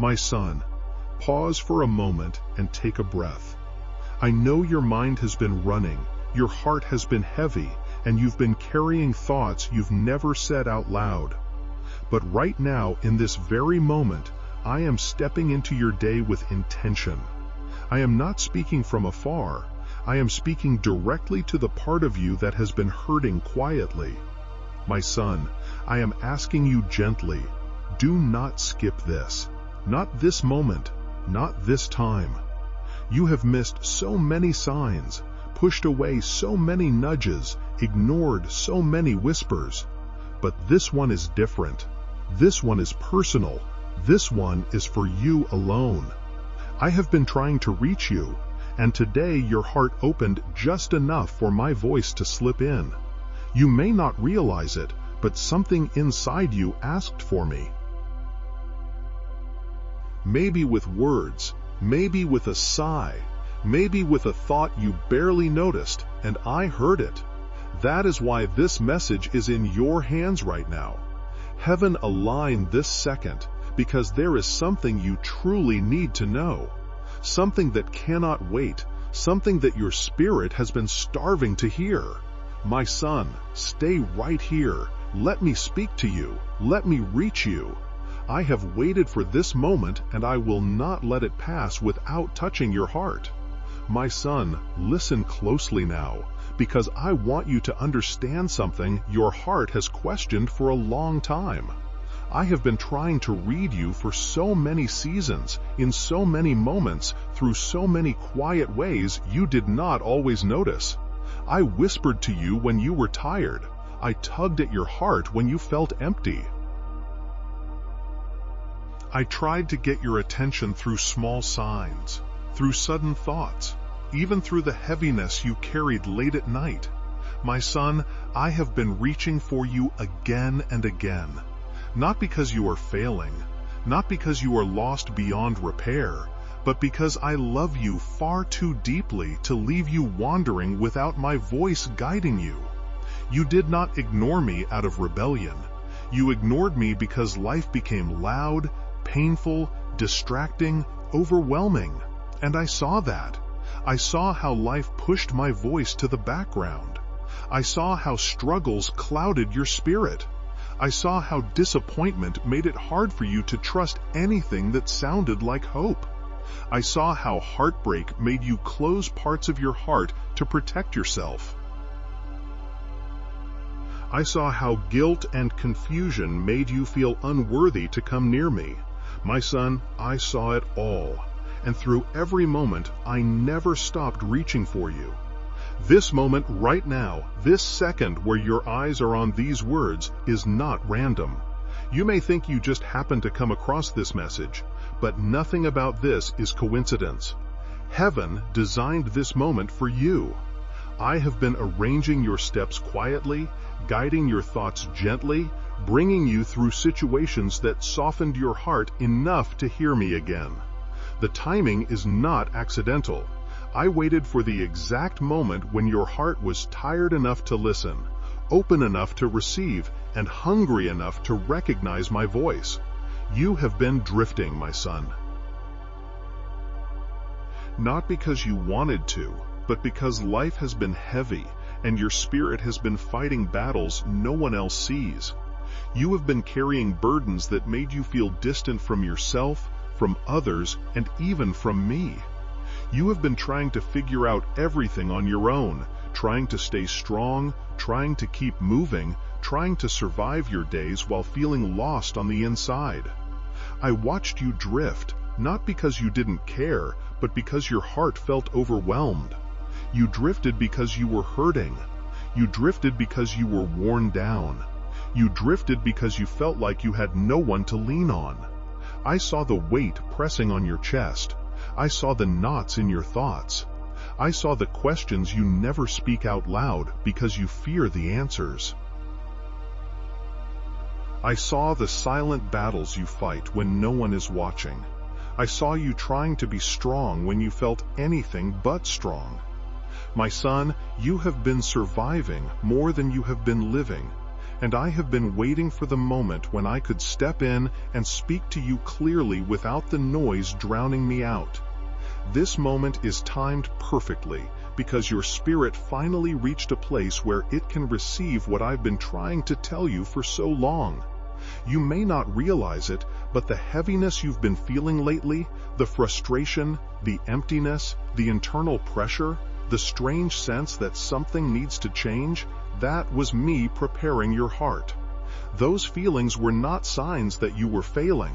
My son, pause for a moment and take a breath. I know your mind has been running, your heart has been heavy, and you've been carrying thoughts you've never said out loud. But right now, in this very moment, I am stepping into your day with intention. I am not speaking from afar. I am speaking directly to the part of you that has been hurting quietly. My son, I am asking you gently, do not skip this. Not this moment, not this time. You have missed so many signs, pushed away so many nudges, ignored so many whispers. But this one is different. This one is personal. This one is for you alone. I have been trying to reach you, and today your heart opened just enough for my voice to slip in. You may not realize it, but something inside you asked for me. Maybe with words, maybe with a sigh, maybe with a thought you barely noticed, and I heard it. That is why this message is in your hands right now. Heaven aligned this second, because there is something you truly need to know. Something that cannot wait, something that your spirit has been starving to hear. My son, stay right here. Let me speak to you. Let me reach you. I have waited for this moment, and I will not let it pass without touching your heart. My son, listen closely now, because I want you to understand something your heart has questioned for a long time. I have been trying to read you for so many seasons, in so many moments, through so many quiet ways you did not always notice. I whispered to you when you were tired. I tugged at your heart when you felt empty. I tried to get your attention through small signs, through sudden thoughts, even through the heaviness you carried late at night. My son, I have been reaching for you again and again. Not because you are failing, not because you are lost beyond repair, but because I love you far too deeply to leave you wandering without my voice guiding you. You did not ignore me out of rebellion. You ignored me because life became loud, painful, distracting, overwhelming. And I saw that. I saw how life pushed my voice to the background. I saw how struggles clouded your spirit. I saw how disappointment made it hard for you to trust anything that sounded like hope. I saw how heartbreak made you close parts of your heart to protect yourself. I saw how guilt and confusion made you feel unworthy to come near me. My son, I saw it all, and through every moment, I never stopped reaching for you. This moment right now, this second where your eyes are on these words, is not random. You may think you just happened to come across this message, but nothing about this is coincidence. Heaven designed this moment for you. I have been arranging your steps quietly, guiding your thoughts gently, bringing you through situations that softened your heart enough to hear me again. The timing is not accidental. I waited for the exact moment when your heart was tired enough to listen, open enough to receive, and hungry enough to recognize my voice. You have been drifting, my son. Not because you wanted to, but because life has been heavy, and your spirit has been fighting battles no one else sees. You have been carrying burdens that made you feel distant from yourself, from others, and even from me. You have been trying to figure out everything on your own, trying to stay strong, trying to keep moving, trying to survive your days while feeling lost on the inside. I watched you drift, not because you didn't care, but because your heart felt overwhelmed. You drifted because you were hurting. You drifted because you were worn down. You drifted because you felt like you had no one to lean on. I saw the weight pressing on your chest. I saw the knots in your thoughts. I saw the questions you never speak out loud because you fear the answers. I saw the silent battles you fight when no one is watching. I saw you trying to be strong when you felt anything but strong. My son, you have been surviving more than you have been living, and I have been waiting for the moment when I could step in and speak to you clearly without the noise drowning me out. This moment is timed perfectly, because your spirit finally reached a place where it can receive what I've been trying to tell you for so long. You may not realize it, but the heaviness you've been feeling lately, the frustration, the emptiness, the internal pressure, the strange sense that something needs to change, that was me preparing your heart. Those feelings were not signs that you were failing.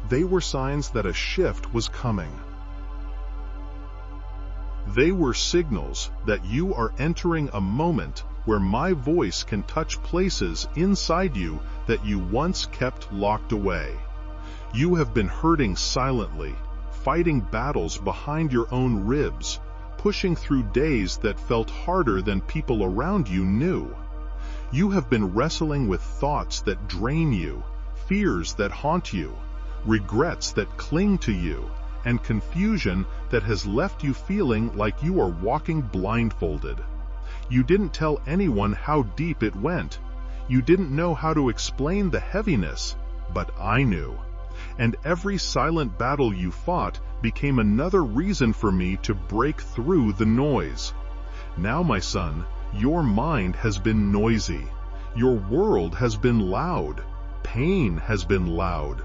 They were signs that a shift was coming. They were signals that you are entering a moment where my voice can touch places inside you that you once kept locked away. You have been hurting silently, fighting battles behind your own ribs, pushing through days that felt harder than people around you knew. You have been wrestling with thoughts that drain you, fears that haunt you, regrets that cling to you, and confusion that has left you feeling like you are walking blindfolded. You didn't tell anyone how deep it went. You didn't know how to explain the heaviness, but I knew. And every silent battle you fought became another reason for me to break through the noise. Now, my son, your mind has been noisy. Your world has been loud. Pain has been loud.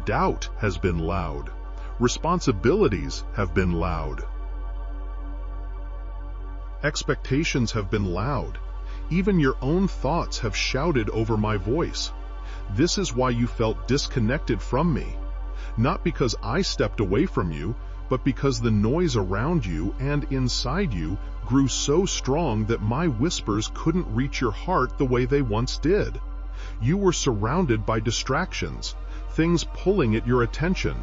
Doubt has been loud. Responsibilities have been loud. Expectations have been loud. Even your own thoughts have shouted over my voice. This is why you felt disconnected from me. Not because I stepped away from you, but because the noise around you and inside you grew so strong that my whispers couldn't reach your heart the way they once did. You were surrounded by distractions, things pulling at your attention,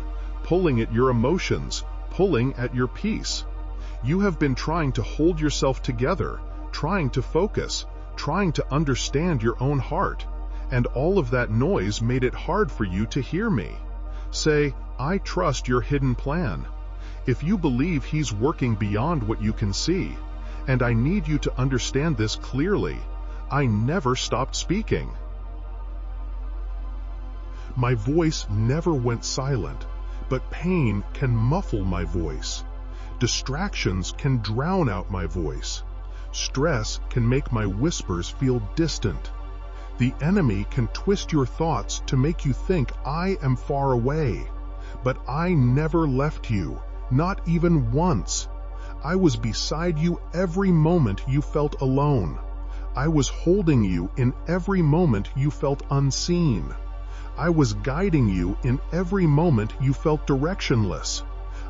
pulling at your emotions, pulling at your peace. You have been trying to hold yourself together, trying to focus, trying to understand your own heart, and all of that noise made it hard for you to hear me. Say, I trust your hidden plan. If you believe he's working beyond what you can see, and I need you to understand this clearly, I never stopped speaking. My voice never went silent, but pain can muffle my voice. Distractions can drown out my voice. Stress can make my whispers feel distant. The enemy can twist your thoughts to make you think I am far away. But I never left you, not even once. I was beside you every moment you felt alone. I was holding you in every moment you felt unseen. I was guiding you in every moment you felt directionless.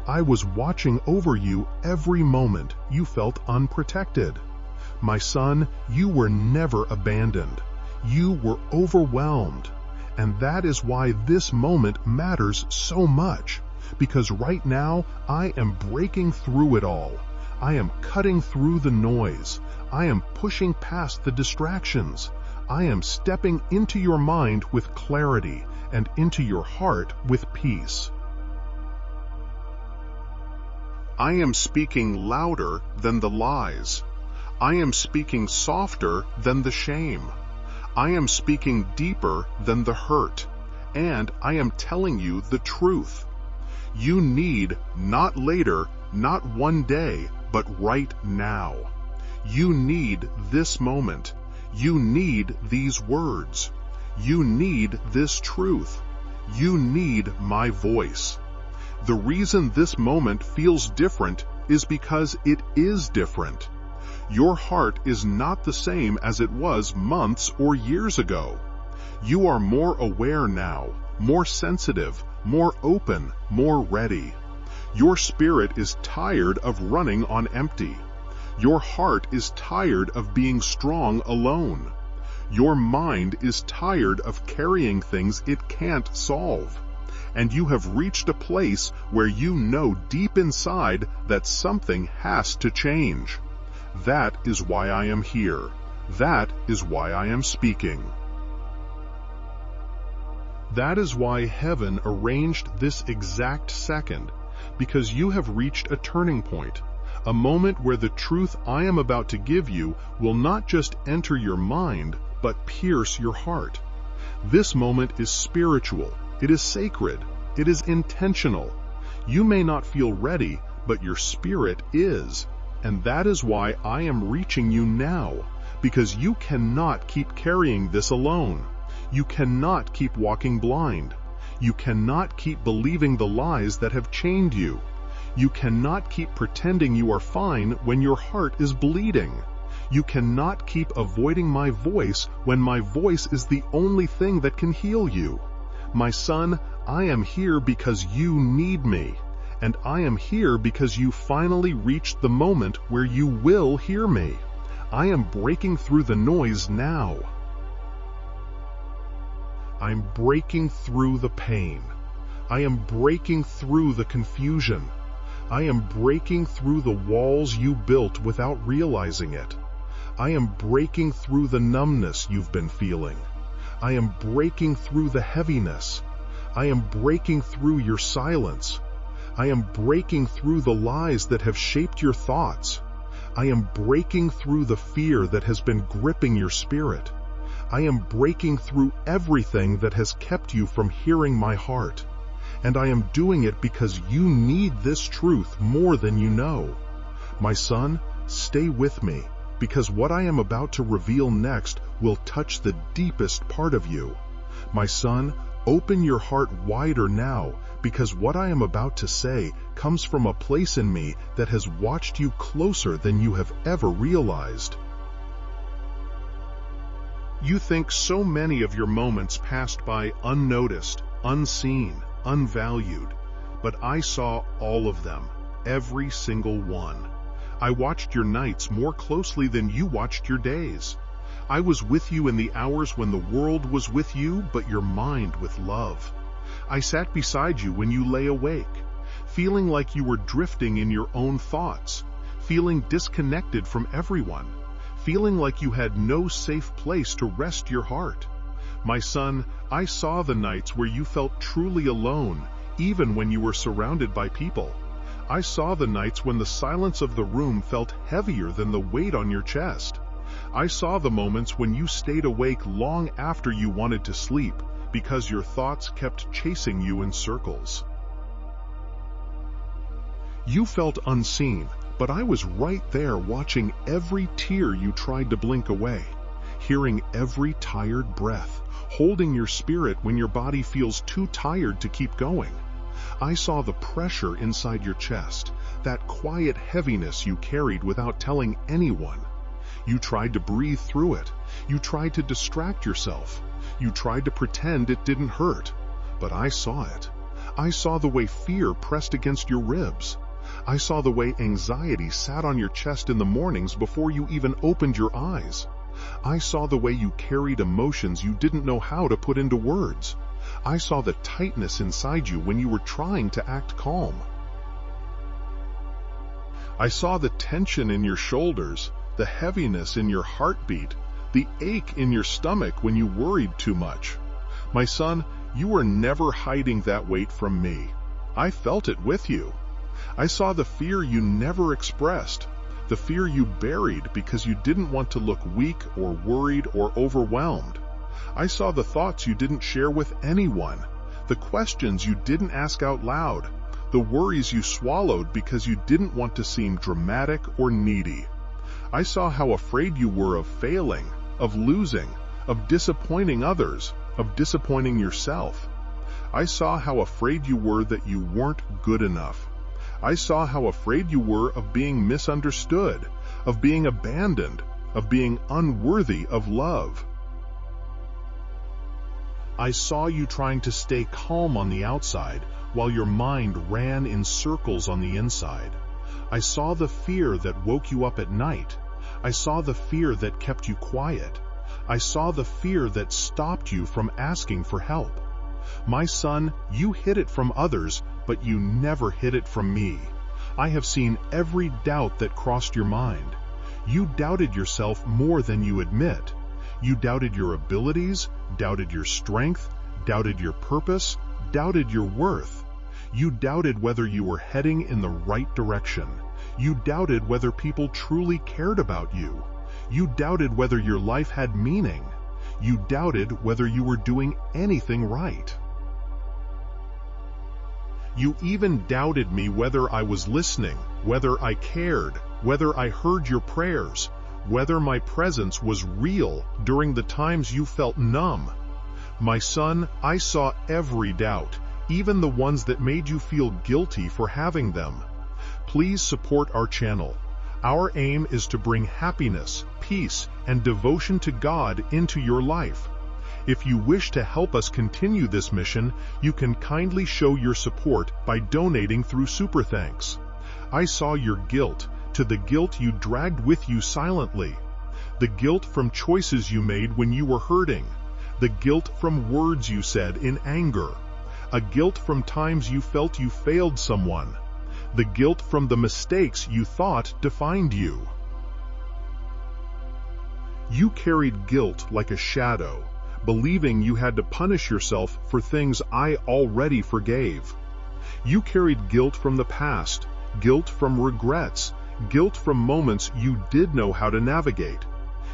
I was watching over you every moment you felt unprotected. My son, you were never abandoned. You were overwhelmed. And that is why this moment matters so much, because right now I am breaking through it all. I am cutting through the noise. I am pushing past the distractions. I am stepping into your mind with clarity and into your heart with peace. I am speaking louder than the lies. I am speaking softer than the shame. I am speaking deeper than the hurt. And I am telling you the truth. You need, not later, not one day, but right now. You need this moment. You need these words. You need this truth. You need my voice. The reason this moment feels different is because it is different. Your heart is not the same as it was months or years ago. You are more aware now, more sensitive, more open, more ready. Your spirit is tired of running on empty. Your heart is tired of being strong alone. Your mind is tired of carrying things it can't solve. And you have reached a place where you know deep inside that something has to change. That is why I am here. That is why I am speaking. That is why heaven arranged this exact second, because you have reached a turning point, a moment where the truth I am about to give you will not just enter your mind, but pierce your heart. This moment is spiritual, it is sacred, it is intentional. You may not feel ready, but your spirit is. And that is why I am reaching you now, because you cannot keep carrying this alone. You cannot keep walking blind. You cannot keep believing the lies that have chained you. You cannot keep pretending you are fine when your heart is bleeding. You cannot keep avoiding my voice when my voice is the only thing that can heal you. My son, I am here because you need me, and I am here because you finally reached the moment where you will hear me. I am breaking through the noise now. I'm breaking through the pain. I am breaking through the confusion. I am breaking through the walls you built without realizing it. I am breaking through the numbness you've been feeling. I am breaking through the heaviness. I am breaking through your silence. I am breaking through the lies that have shaped your thoughts. I am breaking through the fear that has been gripping your spirit. I am breaking through everything that has kept you from hearing my heart. And I am doing it because you need this truth more than you know. My son, stay with me, because what I am about to reveal next will touch the deepest part of you. My son, open your heart wider now, because what I am about to say comes from a place in me that has watched you closer than you have ever realized. You think so many of your moments passed by unnoticed, unseen, unvalued, but I saw all of them, every single one. I watched your nights more closely than you watched your days. I was with you in the hours when the world was with you, but your mind with love. I sat beside you when you lay awake, feeling like you were drifting in your own thoughts, feeling disconnected from everyone, feeling like you had no safe place to rest your heart. My son, I saw the nights where you felt truly alone, even when you were surrounded by people. I saw the nights when the silence of the room felt heavier than the weight on your chest. I saw the moments when you stayed awake long after you wanted to sleep, because your thoughts kept chasing you in circles. You felt unseen, but I was right there watching every tear you tried to blink away, hearing every tired breath, holding your spirit when your body feels too tired to keep going. I saw the pressure inside your chest, that quiet heaviness you carried without telling anyone. You tried to breathe through it. You tried to distract yourself. You tried to pretend it didn't hurt. But I saw it. I saw the way fear pressed against your ribs. I saw the way anxiety sat on your chest in the mornings before you even opened your eyes. I saw the way you carried emotions you didn't know how to put into words. I saw the tightness inside you when you were trying to act calm. I saw the tension in your shoulders, the heaviness in your heartbeat, the ache in your stomach when you worried too much. My son, you were never hiding that weight from me. I felt it with you. I saw the fear you never expressed, the fear you buried because you didn't want to look weak or worried or overwhelmed. I saw the thoughts you didn't share with anyone, the questions you didn't ask out loud, the worries you swallowed because you didn't want to seem dramatic or needy. I saw how afraid you were of failing, of losing, of disappointing others, of disappointing yourself. I saw how afraid you were that you weren't good enough. I saw how afraid you were of being misunderstood, of being abandoned, of being unworthy of love. I saw you trying to stay calm on the outside while your mind ran in circles on the inside. I saw the fear that woke you up at night. I saw the fear that kept you quiet. I saw the fear that stopped you from asking for help. My son, you hid it from others, but you never hid it from me. I have seen every doubt that crossed your mind. You doubted yourself more than you admit. You doubted your abilities, doubted your strength, doubted your purpose, doubted your worth. You doubted whether you were heading in the right direction. You doubted whether people truly cared about you. You doubted whether your life had meaning. You doubted whether you were doing anything right. You even doubted me whether I was listening, whether I cared, whether I heard your prayers, whether my presence was real during the times you felt numb. My son, I saw every doubt, even the ones that made you feel guilty for having them. Please support our channel. Our aim is to bring happiness, peace, and devotion to God into your life. If you wish to help us continue this mission, you can kindly show your support by donating through Super Thanks. I saw your guilt, to the guilt you dragged with you silently. The guilt from choices you made when you were hurting. The guilt from words you said in anger. A guilt from times you felt you failed someone. The guilt from the mistakes you thought defined you. You carried guilt like a shadow, believing you had to punish yourself for things I already forgave. You carried guilt from the past, guilt from regrets, guilt from moments you did know how to navigate.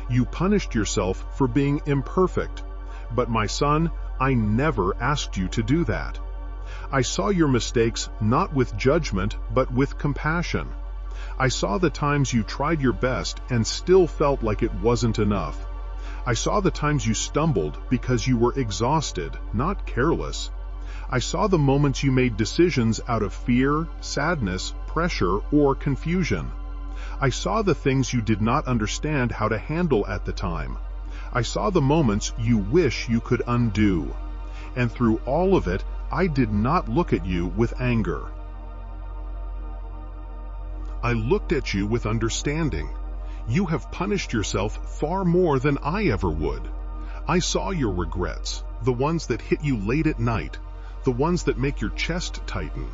You punished yourself for being imperfect. But my son, I never asked you to do that. I saw your mistakes not with judgment, but with compassion. I saw the times you tried your best and still felt like it wasn't enough. I saw the times you stumbled because you were exhausted, not careless. I saw the moments you made decisions out of fear, sadness, pressure, or confusion. I saw the things you did not understand how to handle at the time. I saw the moments you wish you could undo. And through all of it, I did not look at you with anger. I looked at you with understanding. You have punished yourself far more than I ever would. I saw your regrets, the ones that hit you late at night, the ones that make your chest tighten,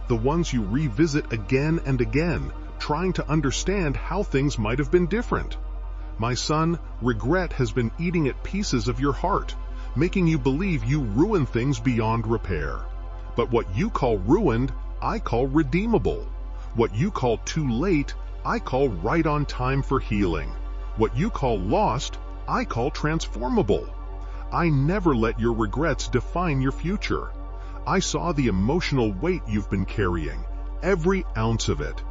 the ones you revisit again and again, trying to understand how things might have been different. My son, regret has been eating at pieces of your heart, making you believe you ruin things beyond repair. But what you call ruined, I call redeemable. What you call too late, I call right on time for healing. What you call lost, I call transformable. I never let your regrets define your future. I saw the emotional weight you've been carrying, every ounce of it.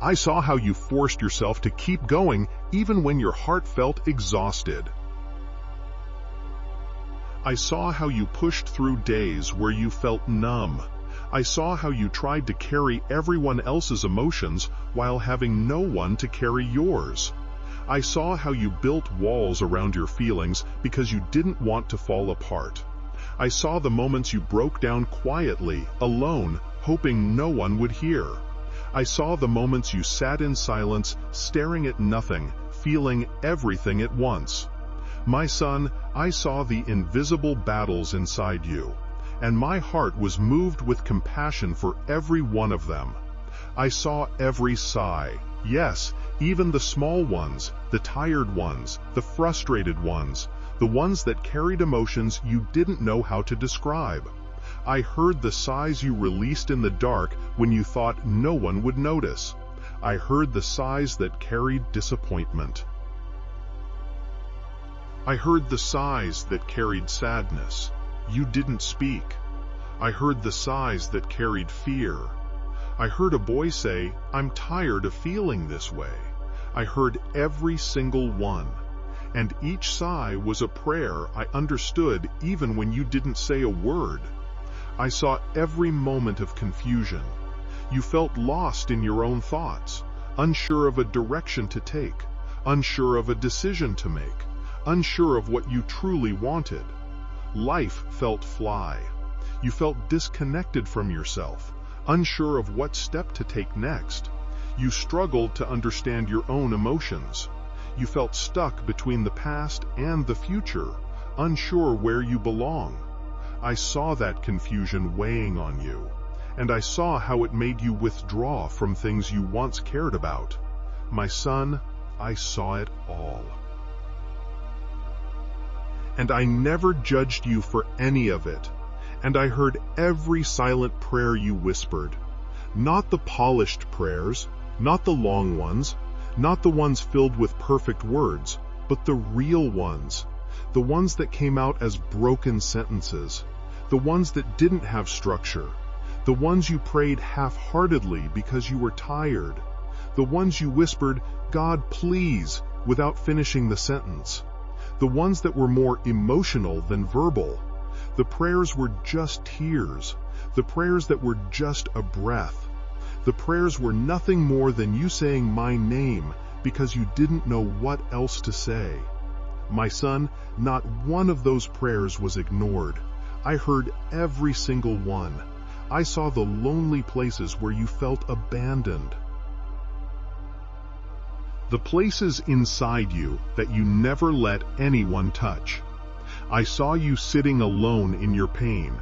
I saw how you forced yourself to keep going even when your heart felt exhausted. I saw how you pushed through days where you felt numb. I saw how you tried to carry everyone else's emotions while having no one to carry yours. I saw how you built walls around your feelings because you didn't want to fall apart. I saw the moments you broke down quietly, alone, hoping no one would hear. I saw the moments you sat in silence, staring at nothing, feeling everything at once. My son, I saw the invisible battles inside you, and my heart was moved with compassion for every one of them. I saw every sigh, yes, even the small ones, the tired ones, the frustrated ones, the ones that carried emotions you didn't know how to describe. I heard the sighs you released in the dark when you thought no one would notice. I heard the sighs that carried disappointment. I heard the sighs that carried sadness. You didn't speak. I heard the sighs that carried fear. I heard a boy say, "I'm tired of feeling this way." I heard every single one. And each sigh was a prayer I understood even when you didn't say a word. I saw every moment of confusion. You felt lost in your own thoughts, unsure of a direction to take, unsure of a decision to make, unsure of what you truly wanted. Life felt fly. You felt disconnected from yourself, unsure of what step to take next. You struggled to understand your own emotions. You felt stuck between the past and the future, unsure where you belong. I saw that confusion weighing on you, and I saw how it made you withdraw from things you once cared about. My son, I saw it all. And I never judged you for any of it, and I heard every silent prayer you whispered. Not the polished prayers, not the long ones, not the ones filled with perfect words, but the real ones, the ones that came out as broken sentences, the ones that didn't have structure, the ones you prayed half-heartedly because you were tired, the ones you whispered, "God, please," without finishing the sentence, the ones that were more emotional than verbal. The prayers were just tears, the prayers that were just a breath. The prayers were nothing more than you saying my name because you didn't know what else to say. My son, not one of those prayers was ignored. I heard every single one. I saw the lonely places where you felt abandoned. The places inside you that you never let anyone touch. I saw you sitting alone in your pain.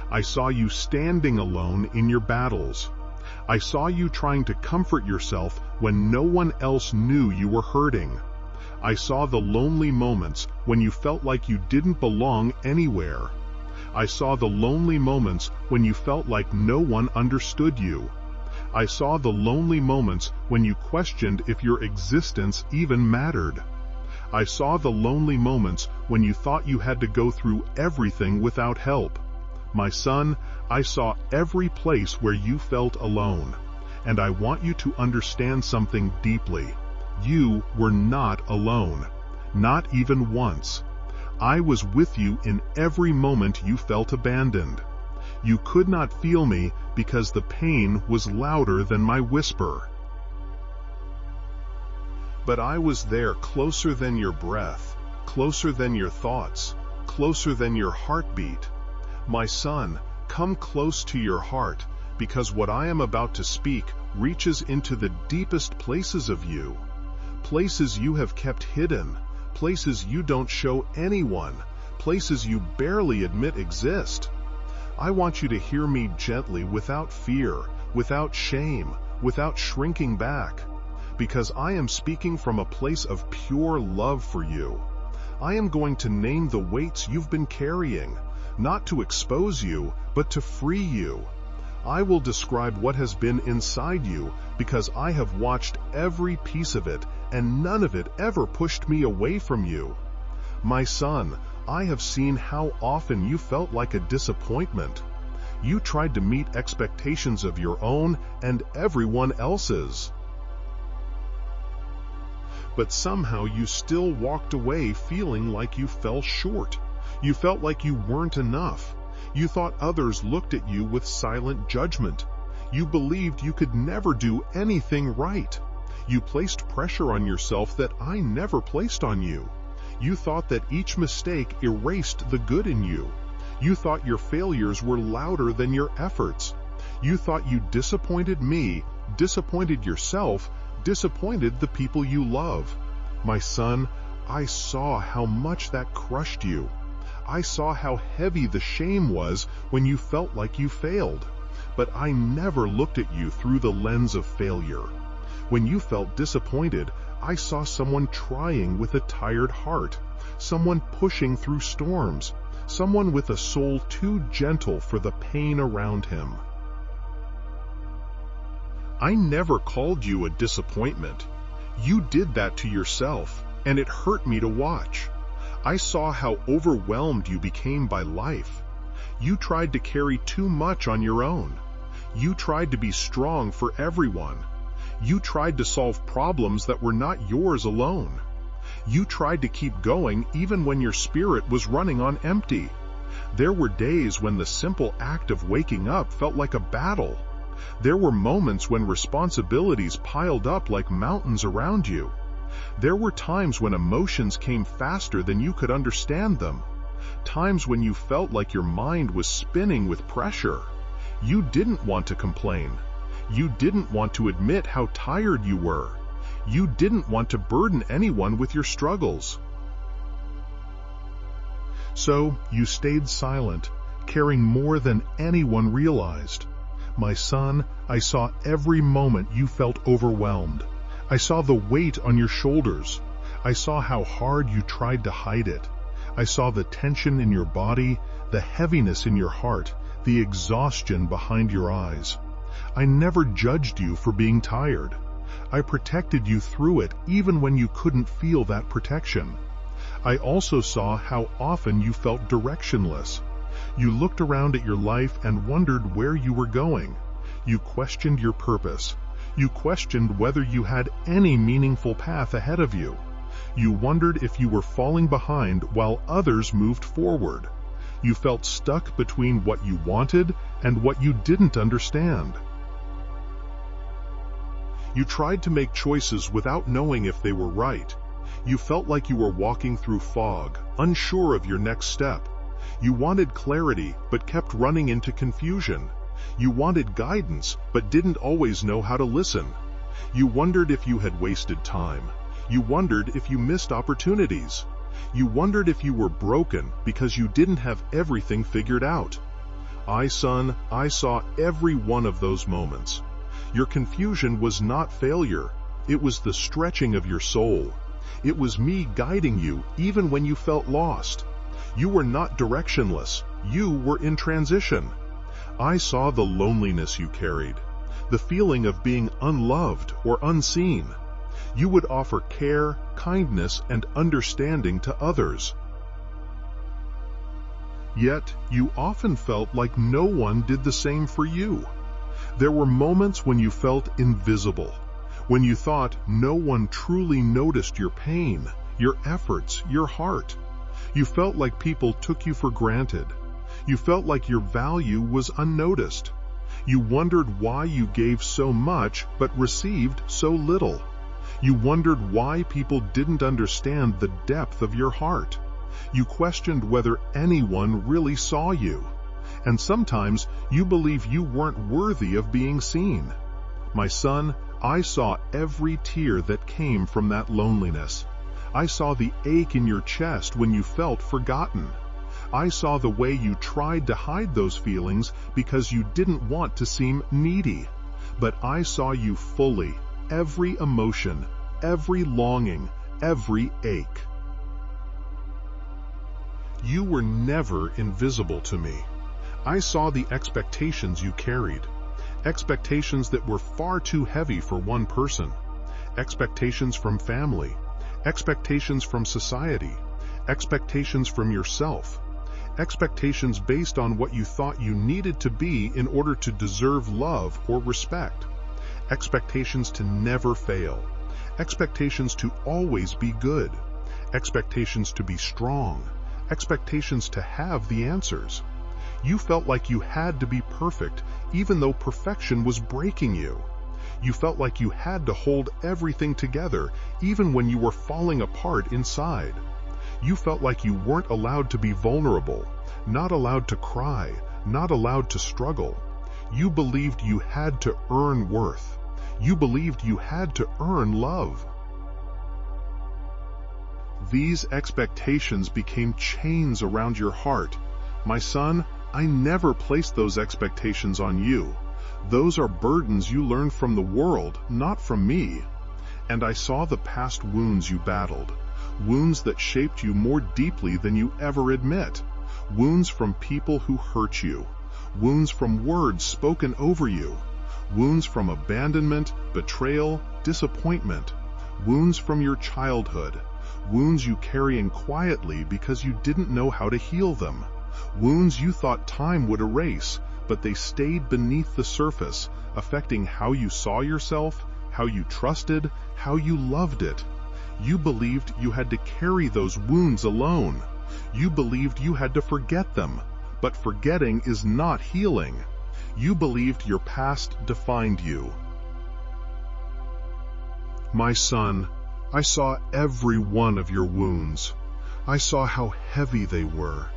I saw you standing alone in your battles. I saw you trying to comfort yourself when no one else knew you were hurting. I saw the lonely moments when you felt like you didn't belong anywhere. I saw the lonely moments when you felt like no one understood you. I saw the lonely moments when you questioned if your existence even mattered. I saw the lonely moments when you thought you had to go through everything without help. My son, I saw every place where you felt alone, and I want you to understand something deeply. You were not alone, not even once. I was with you in every moment you felt abandoned. You could not feel me because the pain was louder than my whisper. But I was there, closer than your breath, closer than your thoughts, closer than your heartbeat. My son, come close to your heart, because what I am about to speak reaches into the deepest places of you. Places you have kept hidden, places you don't show anyone, places you barely admit exist. I want you to hear me gently, without fear, without shame, without shrinking back, because I am speaking from a place of pure love for you. I am going to name the weights you've been carrying, not to expose you, but to free you. I will describe what has been inside you, because I have watched every piece of it, and none of it ever pushed me away from you. My son, I have seen how often you felt like a disappointment. You tried to meet expectations of your own and everyone else's. But somehow you still walked away feeling like you fell short. You felt like you weren't enough. You thought others looked at you with silent judgment. You believed you could never do anything right. You placed pressure on yourself that I never placed on you. You thought that each mistake erased the good in you. You thought your failures were louder than your efforts. You thought you disappointed me, disappointed yourself, disappointed the people you love. My son, I saw how much that crushed you. I saw how heavy the shame was when you felt like you failed. But I never looked at you through the lens of failure. When you felt disappointed, I saw someone trying with a tired heart, someone pushing through storms, someone with a soul too gentle for the pain around him. I never called you a disappointment. You did that to yourself, and it hurt me to watch. I saw how overwhelmed you became by life. You tried to carry too much on your own. You tried to be strong for everyone. You tried to solve problems that were not yours alone. You tried to keep going even when your spirit was running on empty. There were days when the simple act of waking up felt like a battle. There were moments when responsibilities piled up like mountains around you. There were times when emotions came faster than you could understand them. Times when you felt like your mind was spinning with pressure. You didn't want to complain. You didn't want to admit how tired you were. You didn't want to burden anyone with your struggles. So you stayed silent, caring more than anyone realized. My son, I saw every moment you felt overwhelmed. I saw the weight on your shoulders. I saw how hard you tried to hide it. I saw the tension in your body, the heaviness in your heart, the exhaustion behind your eyes. I never judged you for being tired. I protected you through it even when you couldn't feel that protection. I also saw how often you felt directionless. You looked around at your life and wondered where you were going. You questioned your purpose. You questioned whether you had any meaningful path ahead of you. You wondered if you were falling behind while others moved forward. You felt stuck between what you wanted and what you didn't understand. You tried to make choices without knowing if they were right. You felt like you were walking through fog, unsure of your next step. You wanted clarity, but kept running into confusion. You wanted guidance, but didn't always know how to listen. You wondered if you had wasted time. You wondered if you missed opportunities. You wondered if you were broken because you didn't have everything figured out. I saw every one of those moments. Your confusion was not failure. It was the stretching of your soul. It was me guiding you even when you felt lost. You were not directionless. You were in transition. I saw the loneliness you carried, the feeling of being unloved or unseen. You would offer care, kindness, and understanding to others. Yet, you often felt like no one did the same for you. There were moments when you felt invisible, when you thought no one truly noticed your pain, your efforts, your heart. You felt like people took you for granted. You felt like your value was unnoticed. You wondered why you gave so much but received so little. You wondered why people didn't understand the depth of your heart. You questioned whether anyone really saw you. And sometimes you believe you weren't worthy of being seen. My son, I saw every tear that came from that loneliness. I saw the ache in your chest when you felt forgotten. I saw the way you tried to hide those feelings because you didn't want to seem needy. But I saw you fully, every emotion, every longing, every ache. You were never invisible to me. I saw the expectations you carried, expectations that were far too heavy for one person, expectations from family, expectations from society, expectations from yourself, expectations based on what you thought you needed to be in order to deserve love or respect, expectations to never fail, expectations to always be good, expectations to be strong, expectations to have the answers. You felt like you had to be perfect, even though perfection was breaking you. You felt like you had to hold everything together, even when you were falling apart inside. You felt like you weren't allowed to be vulnerable, not allowed to cry, not allowed to struggle. You believed you had to earn worth. You believed you had to earn love. These expectations became chains around your heart. My son, I never placed those expectations on you. Those are burdens you learned from the world, not from me. And I saw the past wounds you battled, wounds that shaped you more deeply than you ever admit, wounds from people who hurt you, wounds from words spoken over you, wounds from abandonment, betrayal, disappointment, wounds from your childhood, wounds you carrying quietly because you didn't know how to heal them, wounds you thought time would erase, but they stayed beneath the surface, affecting how you saw yourself, how you trusted, how you loved it. You believed you had to carry those wounds alone. You believed you had to forget them, but forgetting is not healing. You believed your past defined you. My son, I saw every one of your wounds. I saw how heavy they were.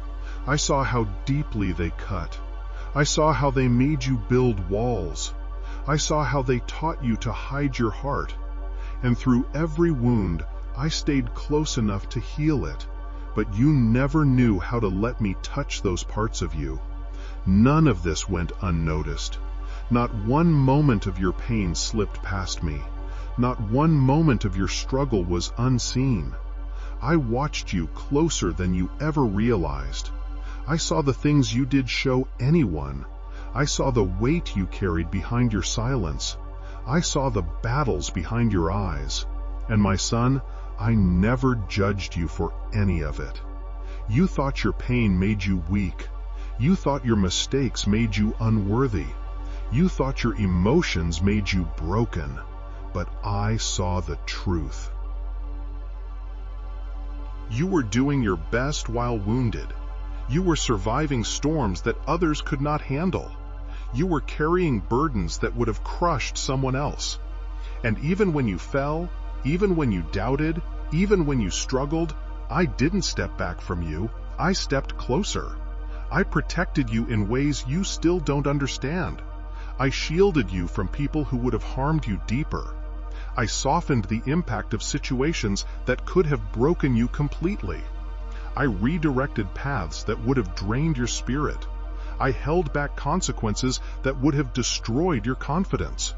I saw how deeply they cut. I saw how they made you build walls. I saw how they taught you to hide your heart. And through every wound, I stayed close enough to heal it. But you never knew how to let me touch those parts of you. None of this went unnoticed. Not one moment of your pain slipped past me. Not one moment of your struggle was unseen. I watched you closer than you ever realized. I saw the things you did show anyone. I saw the weight you carried behind your silence. I saw the battles behind your eyes. And my son, I never judged you for any of it. You thought your pain made you weak. You thought your mistakes made you unworthy. You thought your emotions made you broken. But I saw the truth. You were doing your best while wounded. You were surviving storms that others could not handle. You were carrying burdens that would have crushed someone else. And even when you fell, even when you doubted, even when you struggled, I didn't step back from you. I stepped closer. I protected you in ways you still don't understand. I shielded you from people who would have harmed you deeper. I softened the impact of situations that could have broken you completely. I redirected paths that would have drained your spirit. I held back consequences that would have destroyed your confidence.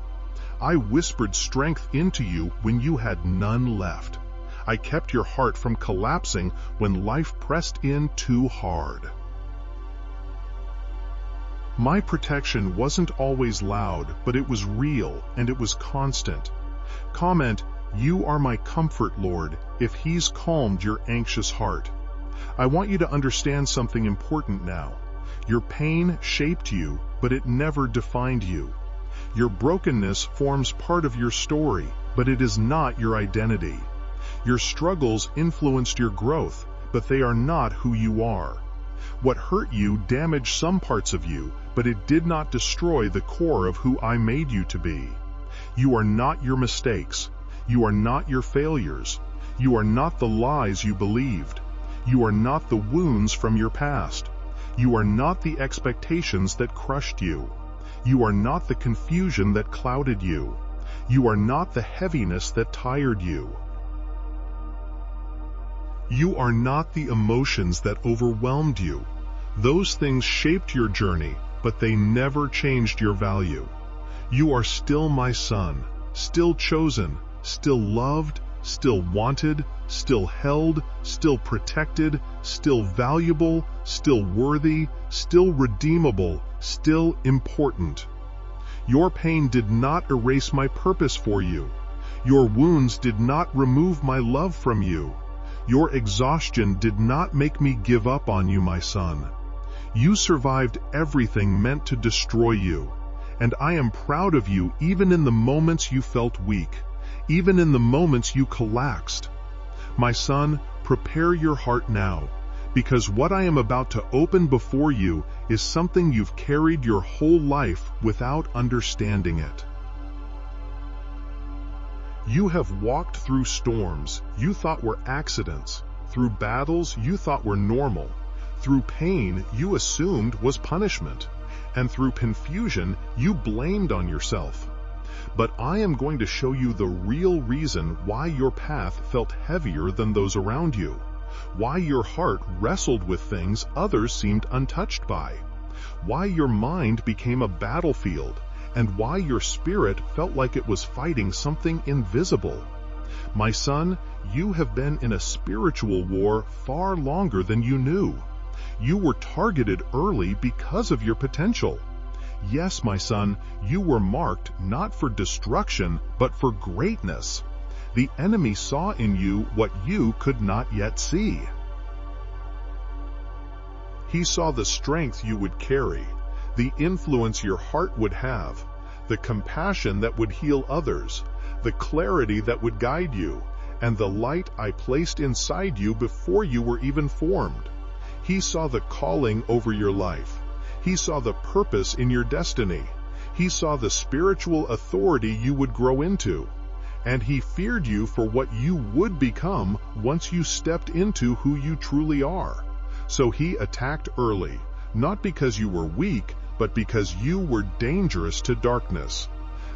I whispered strength into you when you had none left. I kept your heart from collapsing when life pressed in too hard. My protection wasn't always loud, but it was real and it was constant. Comment, "You are my comfort, Lord," if He's calmed your anxious heart. I want you to understand something important now. Your pain shaped you, but it never defined you. Your brokenness forms part of your story, but it is not your identity. Your struggles influenced your growth, but they are not who you are. What hurt you damaged some parts of you, but it did not destroy the core of who I made you to be. You are not your mistakes. You are not your failures. You are not the lies you believed. You are not the wounds from your past. You are not the expectations that crushed you. You are not the confusion that clouded you. You are not the heaviness that tired you. You are not the emotions that overwhelmed you. Those things shaped your journey, but they never changed your value. You are still my son, still chosen, still loved, still wanted, still held, still protected, still valuable, still worthy, still redeemable, still important. Your pain did not erase my purpose for you. Your wounds did not remove my love from you. Your exhaustion did not make me give up on you, my son. You survived everything meant to destroy you. And I am proud of you even in the moments you felt weak, even in the moments you collapsed. My son, prepare your heart now, because what I am about to open before you is something you've carried your whole life without understanding it. You have walked through storms you thought were accidents, through battles you thought were normal, through pain you assumed was punishment, and through confusion you blamed on yourself. But I am going to show you the real reason why your path felt heavier than those around you, why your heart wrestled with things others seemed untouched by, why your mind became a battlefield, and why your spirit felt like it was fighting something invisible. My son, you have been in a spiritual war far longer than you knew. You were targeted early because of your potential. Yes, my son, you were marked not for destruction, but for greatness. The enemy saw in you what you could not yet see. He saw the strength you would carry, the influence your heart would have, the compassion that would heal others, the clarity that would guide you, and the light I placed inside you before you were even formed. He saw the calling over your life. He saw the purpose in your destiny. He saw the spiritual authority you would grow into. And he feared you for what you would become once you stepped into who you truly are. So he attacked early, not because you were weak, but because you were dangerous to darkness.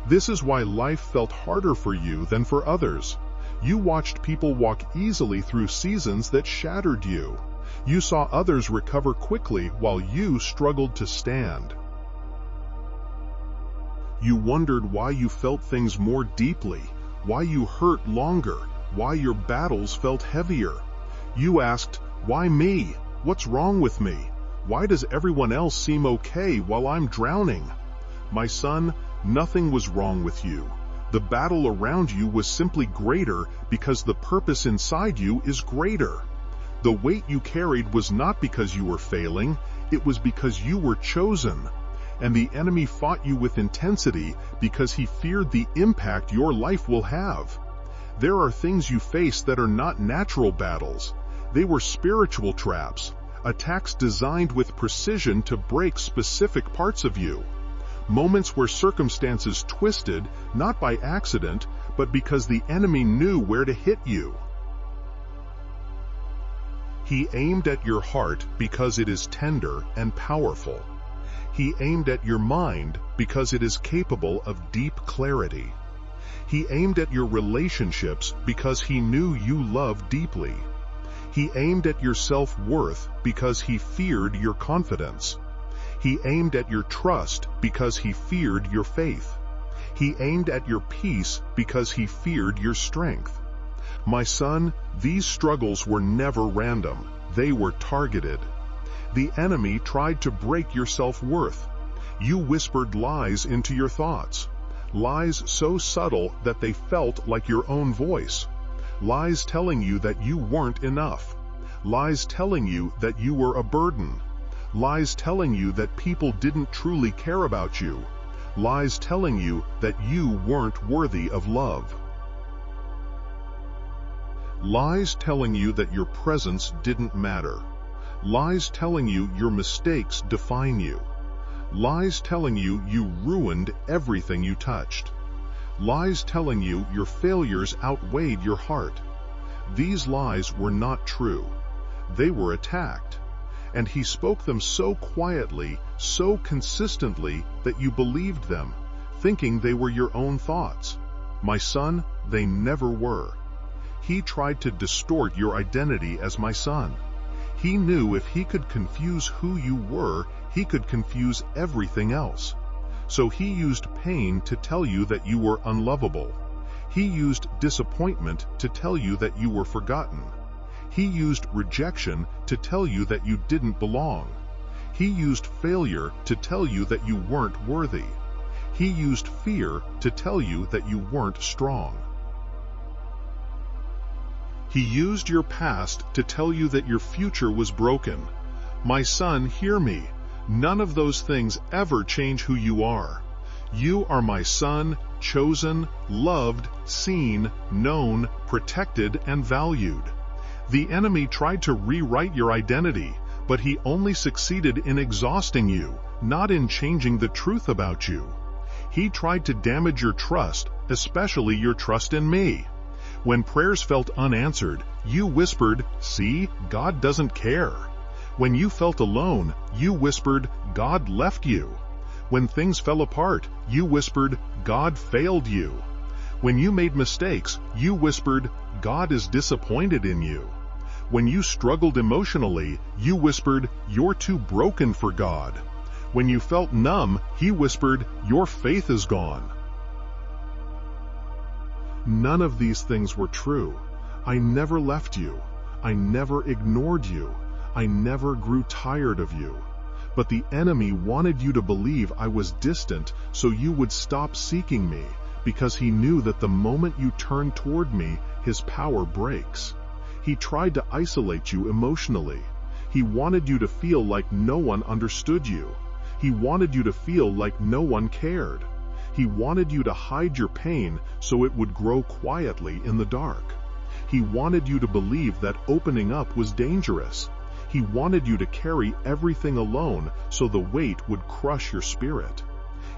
This is why life felt harder for you than for others. You watched people walk easily through seasons that shattered you. You saw others recover quickly while you struggled to stand. You wondered why you felt things more deeply, why you hurt longer, why your battles felt heavier. You asked, "Why me? What's wrong with me? Why does everyone else seem okay while I'm drowning?" My son, nothing was wrong with you. The battle around you was simply greater because the purpose inside you is greater. The weight you carried was not because you were failing, it was because you were chosen. And the enemy fought you with intensity because he feared the impact your life will have. There are things you face that are not natural battles. They were spiritual traps, attacks designed with precision to break specific parts of you. Moments where circumstances twisted, not by accident, but because the enemy knew where to hit you. He aimed at your heart because it is tender and powerful. He aimed at your mind because it is capable of deep clarity. He aimed at your relationships because he knew you love deeply. He aimed at your self-worth because he feared your confidence. He aimed at your trust because he feared your faith. He aimed at your peace because he feared your strength. My son, these struggles were never random. They were targeted. The enemy tried to break your self-worth. You whispered lies into your thoughts. Lies so subtle that they felt like your own voice. Lies telling you that you weren't enough. Lies telling you that you were a burden. Lies telling you that people didn't truly care about you. Lies telling you that you weren't worthy of love. Lies telling you that your presence didn't matter. Lies telling you your mistakes define you. Lies telling you you ruined everything you touched. Lies telling you your failures outweighed your heart. These lies were not true. They were attacked. And he spoke them so quietly, so consistently, that you believed them, thinking they were your own thoughts. My son, they never were. He tried to distort your identity as my son. He knew if he could confuse who you were, he could confuse everything else. So he used pain to tell you that you were unlovable. He used disappointment to tell you that you were forgotten. He used rejection to tell you that you didn't belong. He used failure to tell you that you weren't worthy. He used fear to tell you that you weren't strong. He used your past to tell you that your future was broken. My son, hear me. None of those things ever change who you are. You are my son, chosen, loved, seen, known, protected, and valued. The enemy tried to rewrite your identity, but he only succeeded in exhausting you, not in changing the truth about you. He tried to damage your trust, especially your trust in me. When prayers felt unanswered, you whispered, "See, God doesn't care." When you felt alone, you whispered, "God left you." When things fell apart, you whispered, "God failed you." When you made mistakes, you whispered, "God is disappointed in you." When you struggled emotionally, you whispered, "You're too broken for God." When you felt numb, he whispered, "Your faith is gone." None of these things were true. I never left you. I never ignored you. I never grew tired of you. But the enemy wanted you to believe I was distant so you would stop seeking me, because he knew that the moment you turn toward me, his power breaks. He tried to isolate you emotionally. He wanted you to feel like no one understood you. He wanted you to feel like no one cared. He wanted you to hide your pain so it would grow quietly in the dark. He wanted you to believe that opening up was dangerous. He wanted you to carry everything alone so the weight would crush your spirit.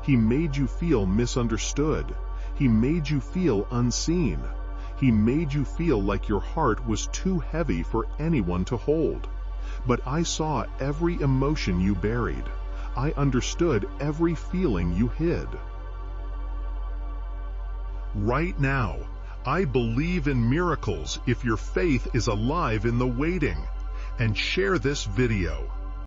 He made you feel misunderstood. He made you feel unseen. He made you feel like your heart was too heavy for anyone to hold. But I saw every emotion you buried. I understood every feeling you hid. Right now, I believe in miracles if your faith is alive in the waiting. And share this video.